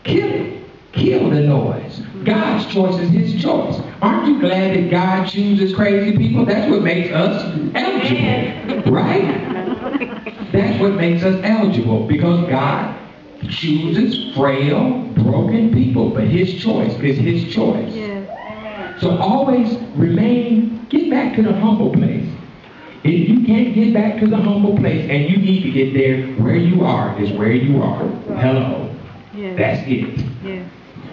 Kill it. Kill the noise. God's choice is his choice. Aren't you glad that God chooses crazy people? That's what makes us eligible, right? That's what makes us eligible, because God chooses frail, broken people, but his choice is his choice. Yes. So always get back to the humble place. If you can't get back to the humble place, and you need to get there, where you are is where you are. Hello. Yes. That's it. Yes.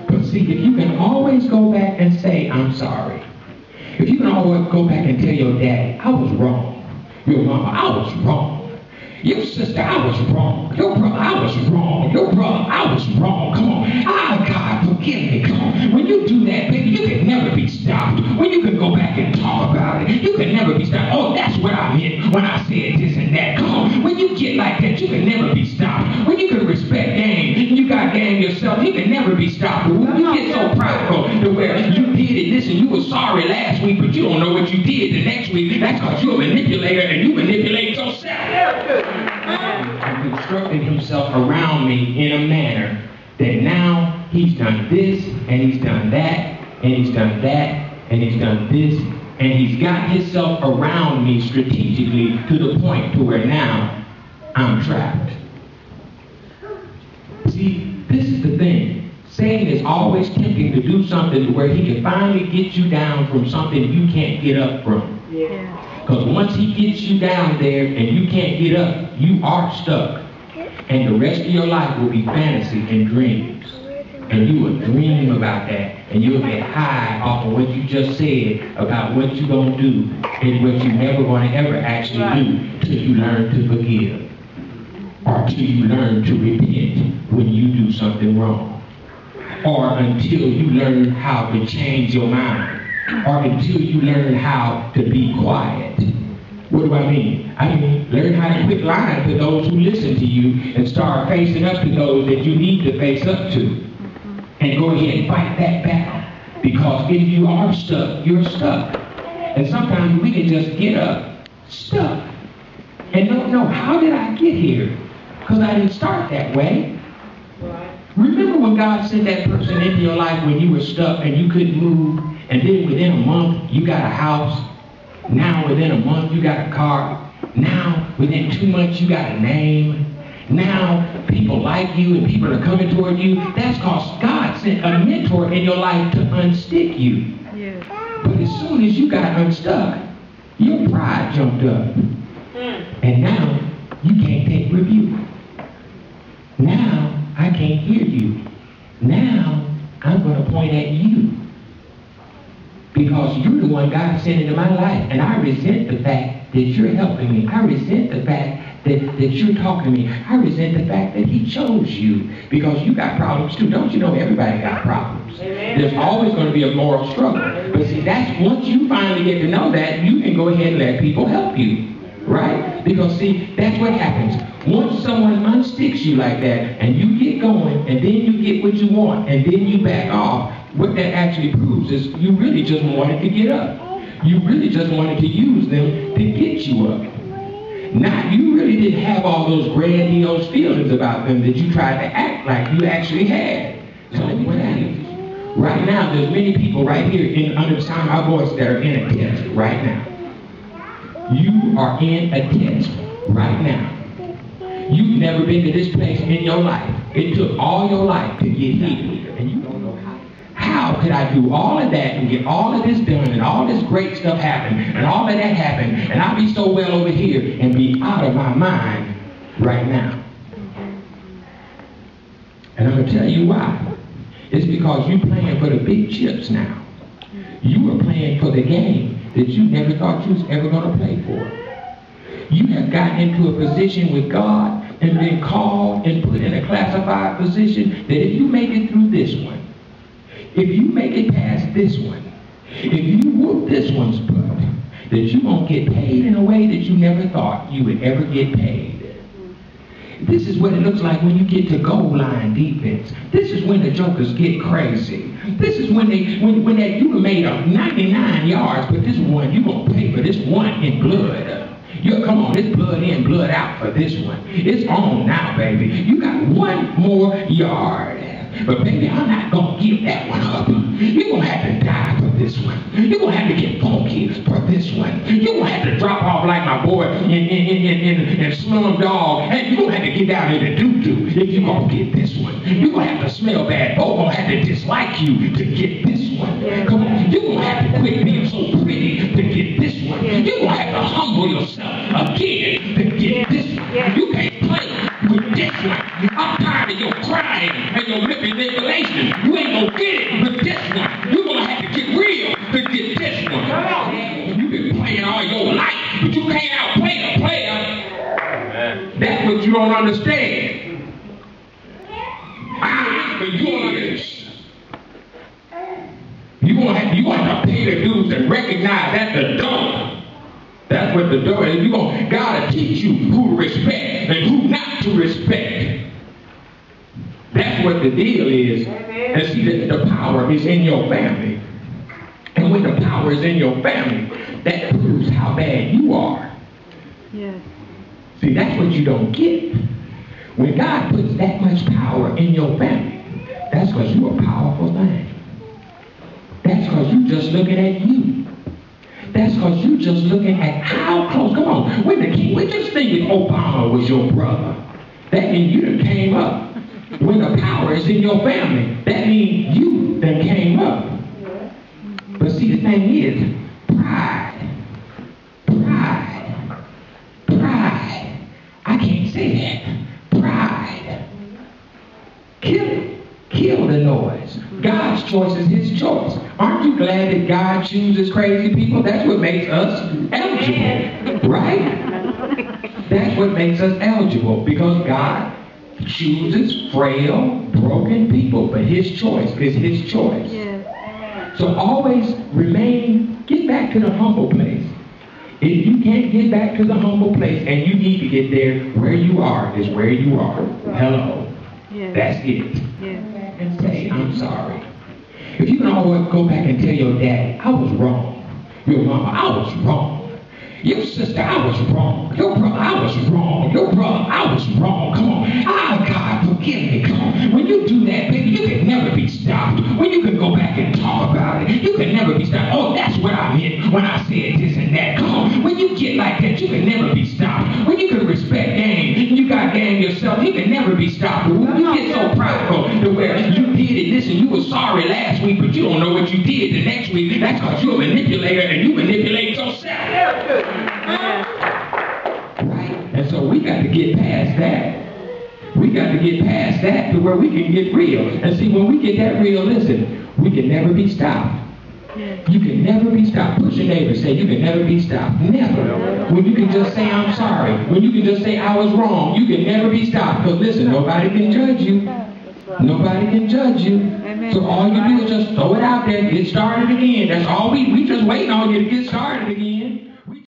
But see, if you can always go back and say, I'm sorry. If you can always go back and tell your daddy, I was wrong. Your mama, I was wrong. Your sister, I was wrong. Your brother, I was wrong. Your brother, I was wrong. Come on. Ah, God, forgive me. Come on. When you do that, baby, you can never be stopped. When you can go back and talk about it, you can never be stopped. Oh, that's what I meant when I said this and that. Come on. When you get like that, you can never be stopped. When you can respect game, and you got game yourself, you can never be stopped. But when you get so prideful to where you did this and you were sorry last week, but you don't know what you did the next week, that's because you're a manipulator and you manipulate yourself. And constructed himself around me in a manner that now he's done this, and he's done that, and he's done that, and he's done this, and he's got himself around me strategically to the point to where now I'm trapped. See, this is the thing. Satan is always tempting to do something to where he can finally get you down from something you can't get up from. Yeah. Because once he gets you down there and you can't get up, you are stuck. And the rest of your life will be fantasy and dreams. And you will dream about that. And you'll get high off of what you just said about what you're going to do and what you're never going to ever actually do till you learn to forgive. Or till you learn to repent when you do something wrong. Or until you learn how to change your mind. Or until you learn how to be quiet. What do I mean? I mean, learn how to quit lying to those who listen to you and start facing up to those that you need to face up to. And go ahead and fight that battle. Because if you are stuck, you're stuck. And sometimes we can just get up, stuck. And don't know, how did I get here? Because I didn't start that way. Remember when God sent that person into your life when you were stuck and you couldn't move, and then within a month you got a house, now within a month you got a car, now within 2 months you got a name, now people like you and people are coming toward you? That's because God sent a mentor in your life to unstick you. Yeah. But as soon as you got unstuck, your pride jumped up. And now you can't take rebuke. Now I can't hear you. Now I'm going to point at you. Because you're the one God sent into my life. And I resent the fact that you're helping me. I resent the fact that you're talking to me. I resent the fact that he chose you. Because you got problems too. Don't you know everybody got problems? Amen. There's always going to be a moral struggle. But see, that's once you finally get to know that, you can go ahead and let people help you. Right? Because see, that's what happens. Once someone unsticks you like that, and you get going, and then you get what you want, and then you back off, what that actually proves is you really just wanted to get up. You really just wanted to use them to get you up. Now, you really didn't have all those grandiose feelings about them that you tried to act like you actually had. So let me tell you, right now, there's many people right here under the sound of my voice that are in a test right now. You are in a test right now. You've never been to this place in your life. It took all your life to get here. And you don't know how. How could I do all of that and get all of this done and all this great stuff happen and all of that happen and I'll be so well over here and be out of my mind right now? And I'm going to tell you why. It's because you're playing for the big chips now. You were playing for the game that you never thought you was ever going to play for. You have gotten into a position with God and been called and put in a classified position that if you make it through this one, if you make it past this one, if you whoop this one's butt, that you won't get paid in a way that you never thought you would ever get paid. This is what it looks like when you get to goal line defense. This is when the jokers get crazy. This is when that you made a 99 yards, but this one, you're going to pay for this one in blood. Come on, it's blood in, blood out for this one. It's on now, baby. You got one more yard. But baby, I'm not going to give that one up. You're going to have to die for this one. You're going to have to get funky for this one. You're going to have to drop off like my boy in Slum Dog. Hey, you're going to have to get down here to doo-doo if you're going to get this one. You're going to have to smell bad. Both going to have to dislike you to get this one. Come on. You're going to have to quit being so pretty to get this one. You're going to have to humble yourself again to get this one. You can't play with this one. I'm tired of your crying and your manipulation. You ain't gonna get it with this one. You're gonna have to get real to get this one. You've been playing all your life, but you can't outplay a player. That's what you don't understand. For years, you gonna have to pay the dues and recognize that's the door. That's what the door is. God will teach you who to respect and who not to respect. That's what the deal is. And see, the power is in your family. And when the power is in your family, that proves how bad you are. Yes. See, that's what you don't get. When God puts that much power in your family, that's because you're a powerful thing. That's because you're just looking at you. That's because you're just looking at how close. Come on. When just think if Obama was your brother, that means you done came up. When the power is in your family, that means you done came up. But see, the thing is, pride. I can't say that. Pride. Kill the noise. God's choice is his choice. Aren't you glad that God chooses crazy people? That's what makes us eligible, right? That's what makes us eligible, because God chooses frail, broken people, but his choice is his choice. Yes. So always get back to the humble place. If you can't get back to the humble place, and you need to get there, where you are is where you are. Hello. Yes. That's it. Yes. And say, I'm sorry. If you can always go back and tell your dad, I was wrong. Your mama, I was wrong. Your sister, I was wrong. Your brother, I was wrong. Your brother, I was wrong. Come on. Ah, God, forgive me. Come on. When you do that, baby, you can never be stopped. When you can go back and talk about it, you can never be stopped. Oh, that's what I meant when I said this and that. Come on. When you get like that, you can never be stopped. When you can respect game, and you got game yourself, you can never be stopped. But when you get so prideful to where you did it, listen, you were sorry last week, but you don't know what you did the next week, that's because you're a manipulator and you manipulate yourself. Right? And so we got to get past that. We got to get past that to where we can get real. And see, when we get that real, listen, we can never be stopped. You can never be stopped. Push your neighbor, say, you can never be stopped. Never. When you can just say, I'm sorry. When you can just say, I was wrong. You can never be stopped. Because listen, nobody can judge you. Nobody can judge you. So all you do is just throw it out there, get started again. That's all we just waiting on you to get started again.